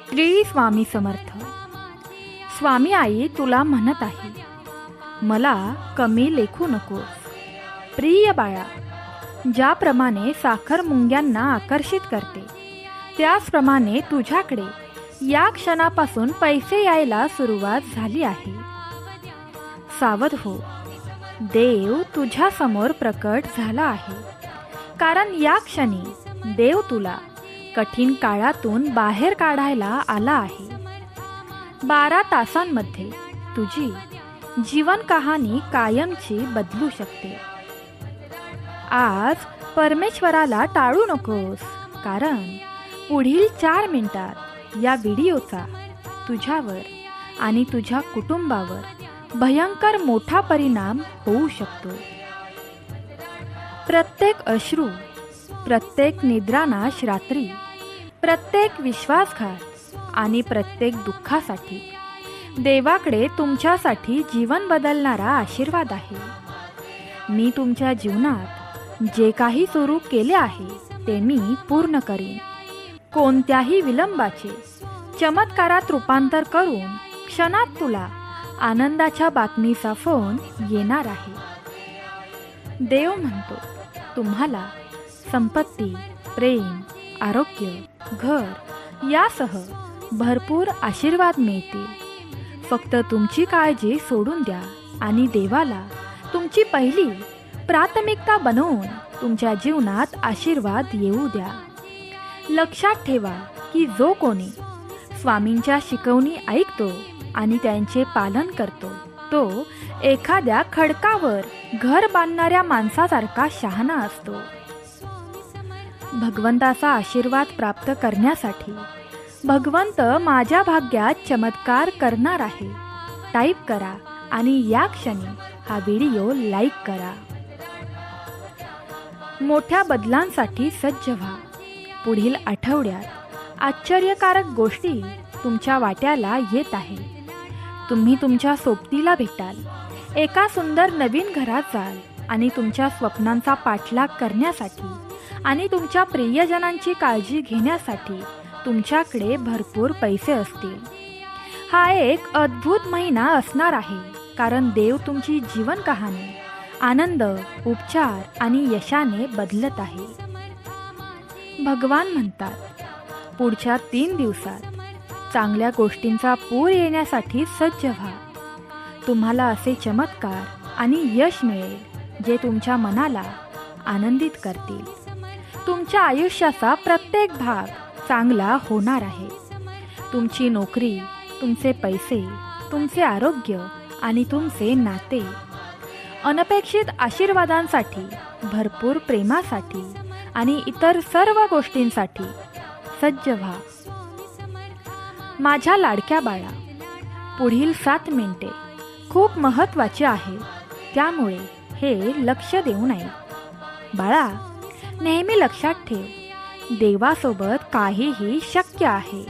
श्री स्वामी समर्थ. स्वामी आई तुला म्हणत आहे, मला कमी लेखू नकोस. प्रिय बाळा, ज्याप्रमाणे साखर मुंग्यांना आकर्षित करते, त्याचप्रमाणे तुझ्याकडे या क्षणापासून पैसे यायला सुरुवात झाली आहे. सावध हो, देव तुझ्या समोर प्रकट झाला आहे. कारण या क्षणी देव तुला कठीण काळातून बाहेर काढायला आला आहे. 12 तासांमध्ये तुझी जीवन कहाणी कायमची बदलू शकते. आज परमेश्वराला टाळू नकोस, कारण पुढील 4 मिनिटात या व्हिडिओचा तुझ्यावर आणि तुझ्या कुटुंबावर भयंकर मोठा परिणाम होऊ शकतो. प्रत्येक अश्रू, प्रत्येक निद्रानाश रात्री, प्रत्येक विश्वासघात आणि प्रत्येक दुःखासाठी देवाकडे तुमच्यासाठी जीवन बदलणारा आशीर्वाद आहे. मी तुमच्या जीवनात जे काही सुरू केले आहे ते मी पूर्ण करीन. कोणत्याही विलंबाचे चमत्कारात रूपांतर करून क्षणात तुला आनंदाच्या बातमीचा फोन येणार आहे. देव म्हणतो, तुम्हाला संपत्ती, प्रेम, आरोग्य, घर यासह भरपूर आशीर्वाद मिळतील. फक्त तुमची काळजी सोडून द्या आणि देवाला तुमची पहिली प्राथमिकता बनवून तुमच्या जीवनात आशीर्वाद येऊ द्या. लक्षात ठेवा की जो कोणी स्वामींच्या शिकवणी ऐकतो आणि त्यांचे पालन करतो, तो एखाद्या खडकावर घर बांधणाऱ्या माणसासारखा शहाणा असतो. भगवंताचा आशीर्वाद प्राप्त करण्यासाठी भगवंत माझ्या भाग्यात चमत्कार करणार आहे टाईप करा आणि या क्षणी हा व्हिडिओ लाईक करा. मोठ्या बदलांसाठी सज्ज व्हा. पुढील आठवड्यात आश्चर्यकारक गोष्टी तुमच्या वाट्याला येत आहे. तुम्ही तुमच्या सोबतीला भेटाल, एका सुंदर नवीन घरात जाल आणि तुमच्या स्वप्नांचा पाठलाग करण्यासाठी आणि तुमच्या प्रियजनांची काळजी घेण्यासाठी तुमच्याकडे भरपूर पैसे असतील. हा एक अद्भुत महिना असणार आहे, कारण देव तुमची जीवन कहाणी आनंद, उपचार आणि यशाने बदलत आहे. भगवान म्हणतात, पुढच्या 3 दिवसात चांगल्या गोष्टींचा पूर येण्यासाठी सज्ज व्हा. तुम्हाला असे चमत्कार आणि यश मिळेल जे तुमच्या मनाला आनंदित करतील. तुमच्या आयुष्याचा प्रत्येक भाग चांगला होणार आहे. तुमची नोकरी, तुमचे पैसे, तुमचे आरोग्य आणि तुमचे नाते, अनपेक्षित आशीर्वादांसाठी, भरपूर प्रेमासाठी आणि इतर सर्व गोष्टींसाठी सज्ज व्हा. माझ्या लाडक्या बाळा, पुढील 7 मिनिटे खूप महत्त्वाची आहेत, त्यामुळे हे लक्ष देऊ नये. बाळा, नेहमी लक्षात ठेव, देवासोबत काहीही शक्य आहे.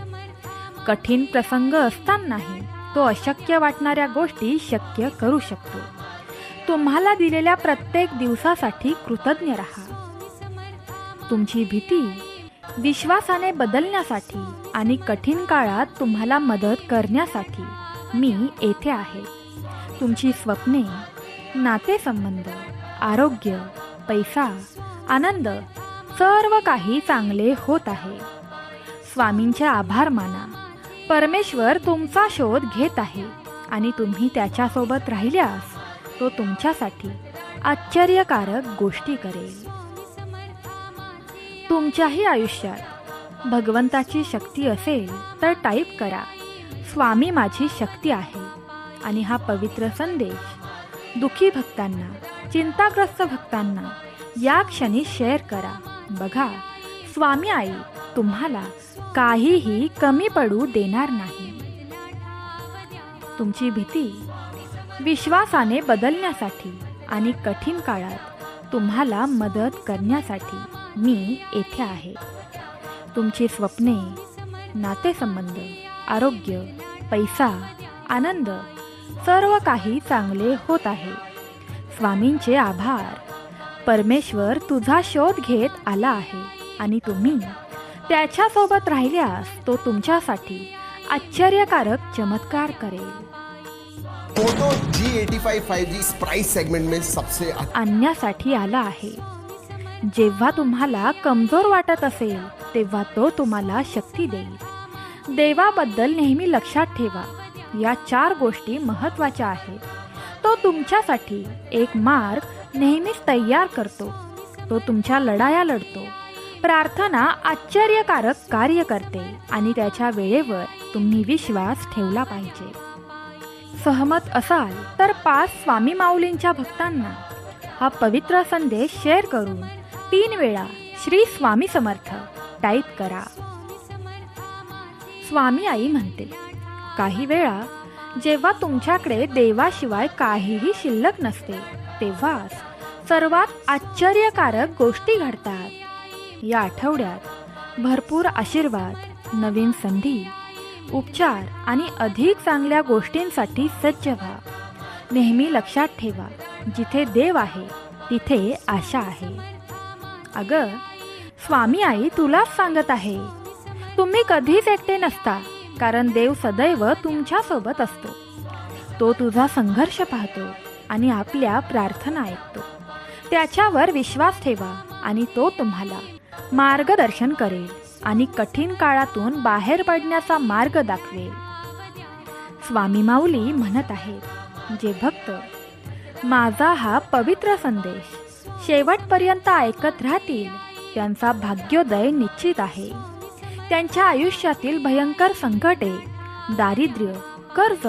कठीण प्रसंग असतानाही तो अशक्य वाटणाऱ्या गोष्टी शक्य करू शकतो. तुम्हाला दिलेल्या प्रत्येक दिवसासाठी कृतज्ञ राहा. तुमची भीती विश्वासाने बदलण्यासाठी आणि कठीण काळात तुम्हाला मदत करण्यासाठी मी येथे आहे. तुमची स्वप्ने, नातेसंबंध, आरोग्य, पैसा, आनंद सर्व काही चांगले होत आहे. स्वामींचे आभार माना. परमेश्वर तुमचा शोध घेत आहे आणि तुम्ही त्याच्यासोबत राहिल्यास तो तुमच्यासाठी आश्चर्यकारक गोष्टी करेल. तुमच्याही आयुष्यात भगवंताची शक्ती असेल तर टाईप करा, स्वामी माझी शक्ती आहे. आणि हा पवित्र संदेश दुःखी भक्तांना, चिंताग्रस्त भक्तांना या क्षणी शेअर करा. बघा, स्वामी आई तुम्हाला काहीही कमी पडू देणार नाही. तुमची भीती विश्वासाने बदलण्यासाठी आणि कठीण काळात तुम्हाला मदत करण्यासाठी मी येथे आहे. तुमची स्वप्ने, नातेसंबंध, आरोग्य, पैसा, आनंद सर्व काही चांगले होत आहे. स्वामींचे आभार. परमेश्वर तुझा शोध घेत आला आहे आणि तुम्ही त्याच्यासोबत राहिल्यास तो तुमच्यासाठी आश्चर्यकारक चमत्कार करेल. Motor G85 5G price segment में सबसे आणण्यासाठी आला आहे. जेव्हा तुम्हाला कमजोर वाटत असेल तेव्हा तो तुम्हाला शक्ती देईल. देवाबद्दल नेहमी लक्षात ठेवा, या 4 गोष्टी महत्त्वाच्या आहेत. तो तुमच्यासाठी एक मार्ग नेहमीच तयार करतो. तो तुमच्या लढाया लढतो. प्रार्थना आश्चर्यकारक कार्य करते आणि त्याच्या वेळेवर तुम्ही विश्वास ठेवला पाहिजे. सहमत असाल तर 5 स्वामी माऊलींच्या भक्तांना हा पवित्र संदेश शेअर करून 3 वेळा श्री स्वामी समर्थ टाईप करा. स्वामी आई म्हणते, काही वेळा जेव्हा तुमच्याकडे देवाशिवाय काहीही शिल्लक नसते तेव्हाच सर्वात आश्चर्यकारक गोष्टी घडतात. या आठवड्यात भरपूर आशीर्वाद, नवीन संधी, उपचार आणि अधिक चांगल्या गोष्टींसाठी सज्ज व्हा. नेहमी लक्षात ठेवा, जिथे देव आहे तिथे आशा आहे. अगं, स्वामी आई तुलाच सांगत आहे, तुम्ही कधीच एकटे नसता, कारण देव सदैव तुमच्यासोबत असतो. तो तुझा संघर्ष पाहतो आणि आपल्या प्रार्थना ऐकतो. त्याच्यावर विश्वास ठेवा आणि तो तुम्हाला मार्गदर्शन करेल आणि कठीण काळातून बाहेर पडण्याचा मार्ग दाखवेल. स्वामी माऊली म्हणत आहेत, जे भक्त माझा हा पवित्र संदेश शेवटपर्यंत ऐकत राहतील त्यांचा भाग्योदय निश्चित आहे. त्यांच्या आयुष्यातील भयंकर संकटे, दारिद्र्य, कर्ज,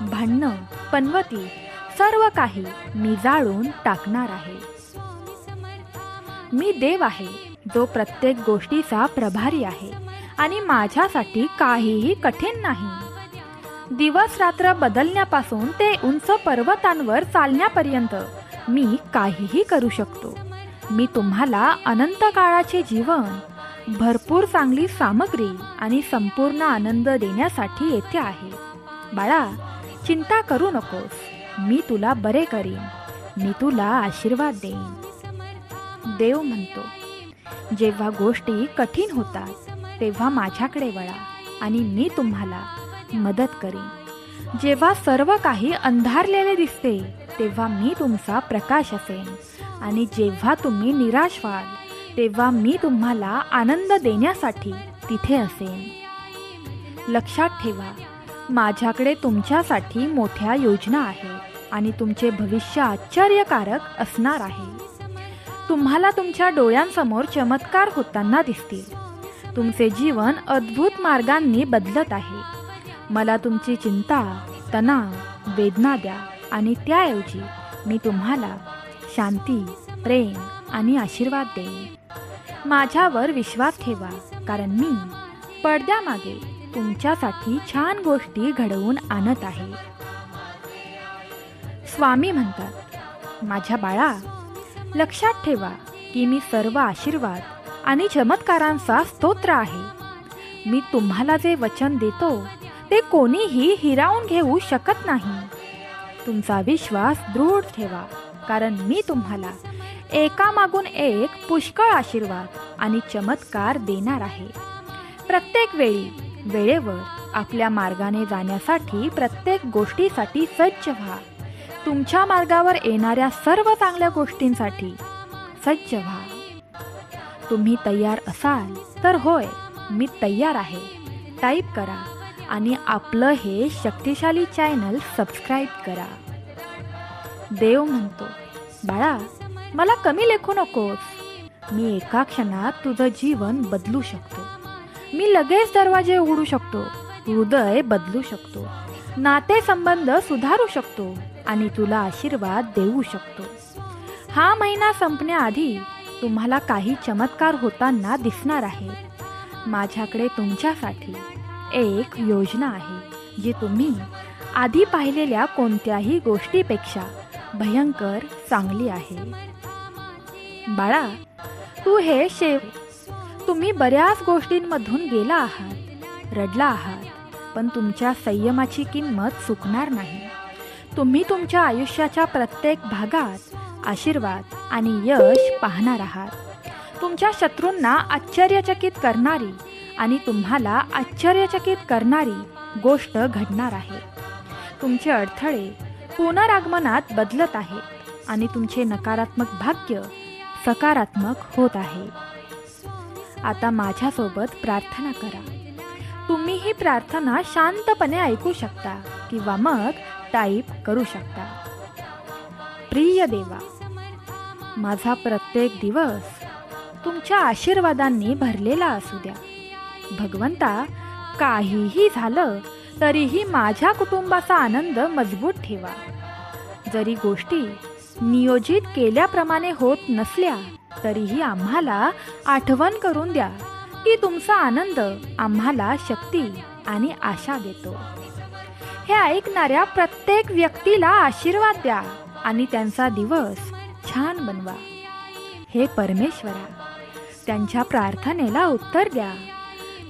भांडणं, पनवती सर्व काही मी जाळून टाकणार आहे. मी देव आहे जो प्रत्येक गोष्टीचा प्रभारी आहे आणि माझ्यासाठी काहीही कठीण नाही. दिवस रात्र बदलण्यापासून ते उंच पर्वतांवर चालण्यापर्यंत मी काहीही करू शकतो. मी तुम्हाला अनंत काळाचे जीवन, भरपूर चांगली सामग्री आणि संपूर्ण आनंद देण्यासाठी येथे आहे. बाळा, चिंता करू नकोस. मी तुला बरे करीन. मी तुला आशीर्वाद देईन. देव म्हणतो, जेव्हा गोष्टी कठीण होतात तेव्हा माझ्याकडे वळा आणि मी तुम्हाला मदत करीन. जेव्हा सर्व काही अंधारलेले दिसते तेव्हा मी तुमचा प्रकाश असेन आणि जेव्हा तुम्ही निराश व्हाल तेव्हा मी तुम्हाला आनंद देण्यासाठी तिथे असेन. लक्षात ठेवा, माझ्याकडे तुमच्यासाठी मोठ्या योजना आहेत आणि तुमचे भविष्य आश्चर्यकारक असणार आहे. तुम्हाला तुमच्या डोळ्यांसमोर चमत्कार होताना दिसतील. तुमचे जीवन अद्भुत मार्गांनी बदलत आहे. मला तुमची चिंता, तणाव, वेदना द्या आणि त्याऐवजी मी तुम्हाला शांती, प्रेम आणि आशीर्वाद देईन. माझ्यावर विश्वास ठेवा, कारण मी पडद्यामागे तुमच्यासाठी छान गोष्टी घडवून आणत आहे. स्वामी म्हणतात, माझ्या बाळा, लक्षात ठेवा की मी सर्व आशीर्वाद आणि चमत्कारांचा स्तोत्र आहे. मी तुम्हाला जे वचन देतो ते कोणीही हिरावून घेऊ शकत नाही. तुमचा विश्वास दृढ ठेवा, कारण मी तुम्हाला एकामागून एक पुष्कळ आशीर्वाद आणि चमत्कार देणार आहे. प्रत्येक वेळी वेळेवर आपल्या मार्गाने जाण्यासाठी, प्रत्येक गोष्टीसाठी सज्ज व्हा. तुमच्या मार्गावर येणाऱ्या सर्व चांगल्या गोष्टींसाठी सज्ज व्हा. तुम्ही तयार असाल तर होय, मी तयार आहे टाईप करा आणि आपलं हे शक्तिशाली चॅनल सबस्क्राईब करा. देव म्हणतो, बाळा, मला कमी लेखू नकोस. मी एका क्षणात तुझं जीवन बदलू शकतो. मी लगेच दरवाजे उघडू शकतो, हृदय बदलू शकतो, नातेसंबंध सुधारू शकतो आणि तुला आशीर्वाद देऊ शकतो. हा महिना संपण्याआधी तुम्हाला काही चमत्कार होताना दिसणार आहे. माझ्याकडे तुमच्यासाठी एक योजना आहे जी तुम्ही आधी पाहिलेल्या कोणत्याही गोष्टीपेक्षा भयंकर चांगली आहे. बाळा, तुम्ही बऱ्याच गोष्टींमधून गेला आहात, रडला आहात, पण तुमच्या संयमाची किंमत चुकणार नाही. तुम्ही तुमच्या आयुष्याच्या प्रत्येक भागात आशीर्वाद आणि यश पाहणार आहात. तुमच्या शत्रूंना आश्चर्यचकित करणारी आणि तुम्हाला आश्चर्यचकित करणारी गोष्ट घडणार आहे. तुमचे अडथळे पुनरागमनात बदलत आहेत आणि तुमचे नकारात्मक भाग्य सकारात्मक होत आहे. आता माझ्यासोबत प्रार्थना करा. तुम्ही ही प्रार्थना शांतपणे ऐकू शकता किंवा मग टाईप करू शकता. प्रिय देवा, माझा प्रत्येक दिवस तुमच्या आशीर्वादांनी भरलेला असू द्या. भगवंता, काहीही झालं तरीही माझ्या कुटुंबाचा आनंद मजबूत ठेवा. जरी गोष्टी नियोजित केल्याप्रमाणे होत नसल्या तरीही आम्हाला आठवण करून द्या की तुमचा आनंद आम्हाला शक्ती आणि आशा देतो. हे ऐकणाऱ्या प्रत्येक व्यक्तीला आशीर्वाद द्या आणि त्यांचा दिवस छान बनवा. हे परमेश्वरा, त्यांच्या प्रार्थनेला उत्तर द्या.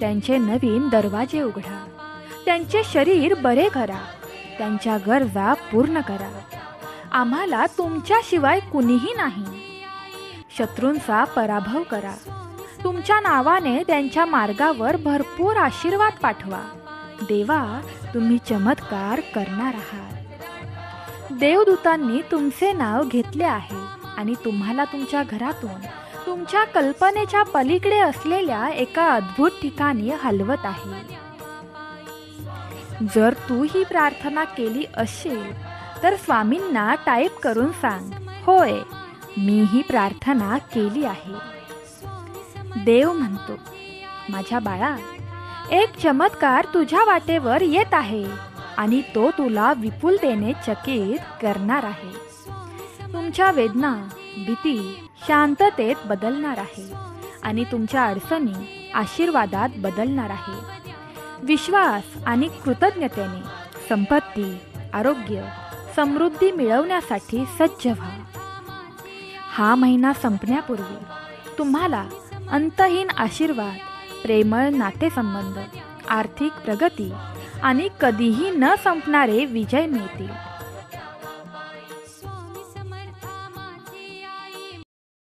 त्यांचे नवीन दरवाजे उघडा. त्यांचे शरीर बरे करा. त्यांच्या गरजा पूर्ण करा. आम्हाला तुमच्याशिवाय कुणीही नाही. शत्रूंचा पराभव करा. तुमच्या नावाने त्यांच्या मार्गावर भरपूर आशीर्वाद पाठवा. देवा, तुम्ही चमत्कार करणार आहात. देवदूतांनी तुमचे नाव घेतले आहे आणि तुम्हाला तुमच्या घरातून तुमच्या कल्पनेच्या पलीकडे असलेल्या एका अद्भुत ठिकाणी हलवत आहे. जर तू ही प्रार्थना केली असेल तर स्वामींना टाईप करून सांग, होय, मी ही प्रार्थना केली आहे. देव म्हणतो, माझ्या बाळा, एक चमत्कार तुझ्या वाटेवर येत आहे आणि तो तुला विपुलतेने चकित करणार आहे. तुमच्या वेदना, भीती शांततेत बदलणार आहे आणि तुमच्या अडचणी आशीर्वादात बदलणार आहे. विश्वास आणि कृतज्ञतेने संपत्ती, आरोग्य, समृद्धी मिळवण्यासाठी सज्ज व्हा. हा महिना संपण्यापूर्वी तुम्हाला अंतहीन आशीर्वाद, प्रेमळ नातेसंबंध, आर्थिक प्रगती आणि कधीही न संपणारे विजय मिळतील.